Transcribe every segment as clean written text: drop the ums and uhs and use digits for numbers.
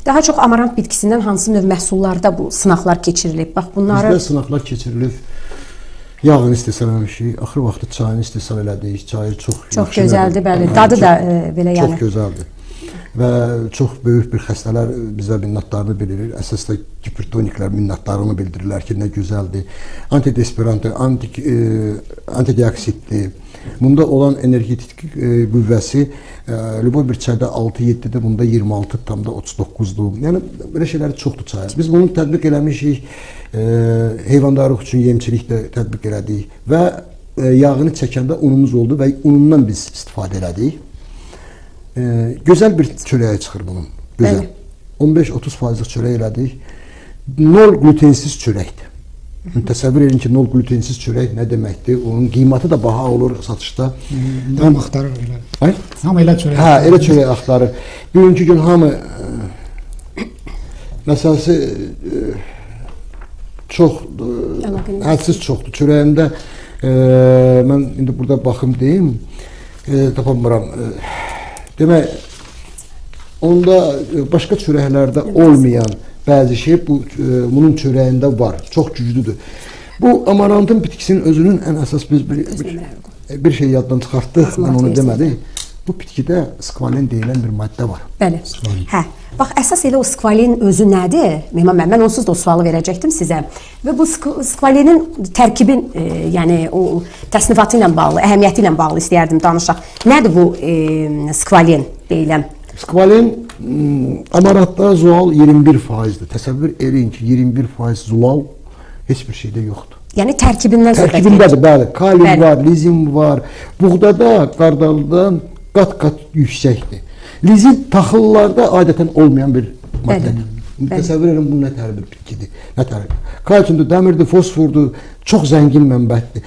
Daha çox amarant bitkisindən hansı növ məhsullarda bu sınaqlar keçirilib? Bax bunları bizdə sınaqlar keçirilib. Yağını istehsal etmişik, axır vaxtı çayını istehsal elədik. Çayı çox gözəldir, bəli. Dadı da belə yəni. Çox gözəldir. Və çox böyük bir xəstələr bizə minnətdarını bildirir. Əsasda hipertoniklər minnətdarını bildirirlər ki, nə gözəldir. Antidesperantdır, antidioksiddir. Bunda olan energetik qüvvəsi lübov bir çayda 6-7-dir, bunda 26,39-dur. Yəni belə şeylər çoxdur çayın. Biz bunu tətbiq eləmişik. Heyvandarlıq üçün yemçilikdə tətbiq elədik və yağını çəkəndə unumuz oldu və unundan biz istifadə elədik. Gözəl bir çörəyə çıxır bunun. Gözəl. 15-30%lıq çörək elədik. 0 glutensiz çörəkdir. Təsəvvür edin ki, 0 glutensiz çörək nə deməkdir? Onun qiyməti də baha olur satışda. Hamı axtarır elə. Ay? Hamı elə çörək. Hə, elə çörək axtarır. Bugünkü gün hamı məsələsi çox hədsiz çoxdur. Çörəyində mən indi burada baxım deyim, tapamıram. Demək, onda başqa çörəklərdə olmayan bəzi şey bunun çörəyində var. Çox güclüdür. Bu amarantın bitkisinin özünün ən əsas biz bir şey yaddan çıxartdıq, mən onu demədim. Bu bitkidə skvalin deyilən bir maddə var. Bəli. Hə. Bax, əsas elə o skvalin özü nədir? Mehman müəllim, mən onsuz da o sualı verəcəkdim sizə. Və bu skvalinin tərkibin, yəni o təsnifatı ilə bağlı, əhəmiyyəti ilə bağlı istəyərdim danışaq. Nədir bu skvalin deyilən? Skvalin amarantda zual 21%'dir. Təsəvvür edin ki, 21% zulal heç bir şeydə yoxdur. Yəni tərkibindən söhbət edir. Tərkibindədir, bəli. Kalium var, lizin var. Buğdada, qardaldan qat-qat yüksəkdir. Lizin taxıllarda adətən olmayan bir maddədir. Təsəvvür edin, bu nə tər bir bitkidir. Kalsiumdur, dəmirdir, fosfordur, çox zəngin mənbədir.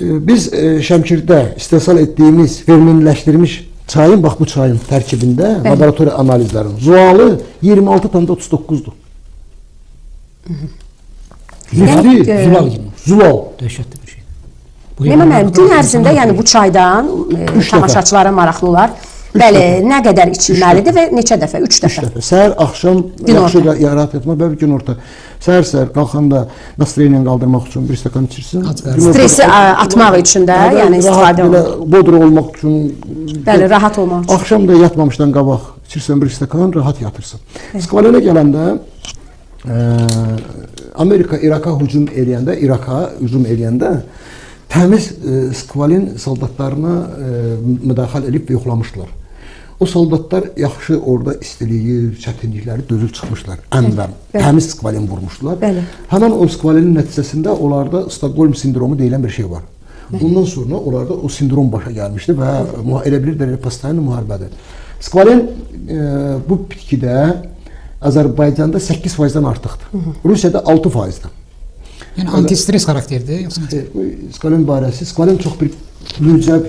Biz Şəmkirdə istehsal etdiyimiz, fermentləşdirilmiş çayın, bax bu çayın tərkibində laboratoriya analizlərinin zualı 26,39'dur. Zulal. Dəhşətli bir şey. Mehman müəllim, gün ərzində yəni bu çaydan tamaşaçılara maraqlı olar. Bəli, nə qədər içilməlidir və neçə dəfə? 3 dəfə. Səhər, axşam yaxşı yarat etmək, bəli gün orta. Səhər qalxanda nastreniya qaldırmaq üçün bir stəkan içirsin. Stresi atmaq üçün də, yəni istifadə olunur. Bodru olmaq üçün. Bəli, rahat olmaq üçün. Axşam da yatmamışdan qabaq içirsən bir stəkan, rahat yatırsın. Skvalinə gələndə Amerika İraka hücum eləyəndə təmiz skvalin soldatlarına müdaxilə edib yoxlamışdılar. O soldatlar yaxşı orada istiliyi, çətinlikləri dözüb çıxmışlar. Əmrəm, təmiz skvalin vurmuşdular. Həmən o skvalinin nəticəsində onlarda Stockholm sindromu deyilən bir şey var. Ondan sonra onlarda o sindrom başa gəlmişdi və elə bilirlər postoyanlı müharibədir. Skvalin bu bitkidə Azərbaycanda 8%-dən artıqdır. Rusiyada 6%-dır. Yəni antistres xarakterdir yoxsa necə? Skvalin barəsi, skvalin çox bir mücəb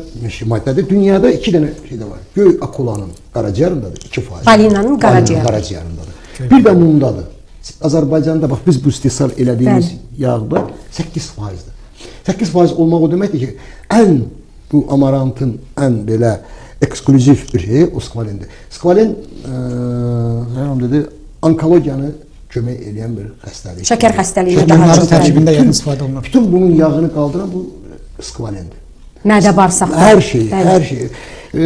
maddədir. Dünyada 2 dənə şey də var. Göy akulanın qaraciyarındadır 2%. Balinanın qaraciyarındadır. Bir də mundadır. Azərbaycanda bax biz bu istehsal elədiyimiz yağda 8%-dir. 8% olmaq o deməkdir ki, ən bu amarantın ən belə eksklüziv bir şey o skvalindir. Skvalin dedi, onkologiyanı kömək edən bir xəstəlik. Şəkər xəstəliyi daha çox tərkibində yəni istifadə olunur. Bütün bunun yağını qaldıran bu skvalindir. Mədə bağırsaqda. Hər şey.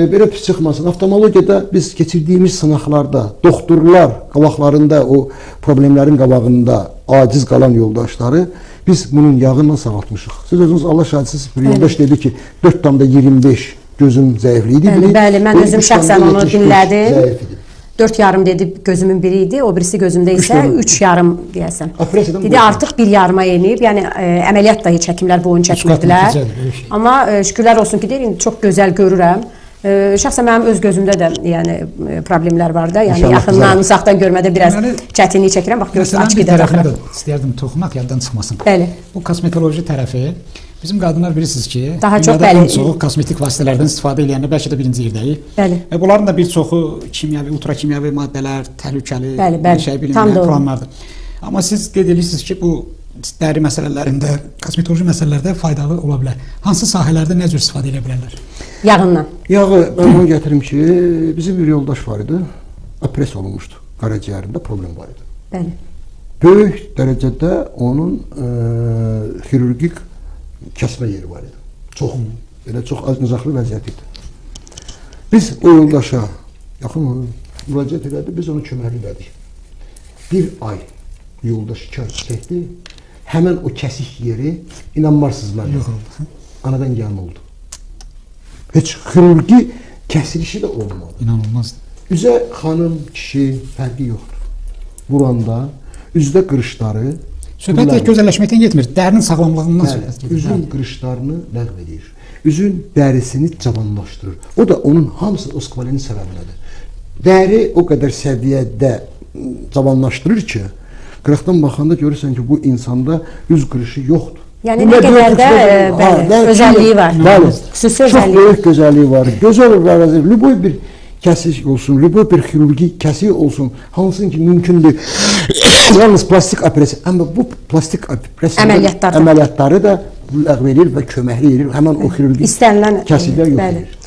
Belə pis çıxmasın. Oftalmologiyada biz keçirdiyimiz sınaqlarda doktorlar qabaqlarında o problemlərin qabağında aciz qalan yoldaşları biz bunun yağından sağaltmışıq. Siz özünüz Allah şahidsiz bir yoldaş dedi ki 4,25 gözüm zəifliydi. Bəli, mən özüm şəxsən onu dinlədim. 4,5 dedi gözümün biri idi, o birisi gözümdə isə 3,5 deyəsən. Dedi artıq 1,5-a enib, yəni əməliyyat da heç həkimlər bu oyunu çəkmirdilər. Amma şükürlər olsun ki, deyil, çox gözəl görürəm. Şəxsən mənim öz gözümdə də yəni problemlər var da, yəni yaxından, uzaqdan görmədə biraz çətinlik çəkirəm. Bax görürsən, açıq edə baxıram. İstəyərdim toxumaq yaddan çıxmasın. Bəli. Bu kosmetoloji tərəfi bizim qadınlar bilirsiniz ki, dünyada çoxu kosmetik vasitələrdən istifadə edəndə bəlkə də birinci yerdəyik. Bəli. Və bunların da bir çoxu kimyəvi, ultrakimyəvi maddələr, təhlükəli, şey bilinməyən planlardır. Amma siz qeyd edirsiniz ki, bu dəri məsələlərində, kosmetoloji məsələlərdə faydalı ola bilər. Hansı sahələrdə nə cür istifadə edə bilərlər? Yağından. Yağı mən onu gətirim ki, bizim bir yoldaş var idi, apres olunmuşdu. qaraciyərində problem var idi. Bəli. Böyük dərəcədə onun xirurgik kəsmə yeri var idi. Çox, belə çox acınacaqlı vəziyyət idi. Biz o yoldaşa yaxın müraciət elədik, biz onu köməkli elədik. Bir ay yoldaş çəkdi, həmən o kəsik yeri inanmarsızlar. Anadan gəlmə oldu. Heç xirurgi kəsilişi də olmadı. İnanılmaz. Üzə xanım, kişi fərqi yoxdur. Vuranda üzdə qırışları... Söhbət gözəlləşməkdən getmir, dərinin sağlamlığından söhbət gedir. Üzün qırışlarını ləğv edir. Üzün dərisini cavanlaşdırır. O da onun hamısı oskvalinin səbəbinədir. Dəri o qədər səviyyədə cavanlaşdırır ki, qıraqdan baxanda görürsən ki, bu insanda üz qırışı yoxdur. Yəni nə qədər də özəlliyi var. Xüsusi özəlliyi. Çox böyük gözəlliyi var. Gözəl olaraq, lüboy bir kəsik olsun, lüboy bir xirurgi kəsik olsun, hansın ki, mümkündür. Yalnız plastik operasiya. Amma bu plastik operasiya əməliyyatları da ləğv edir və köməkli edir. Həmən o xirurgi kəsiklər yox edir.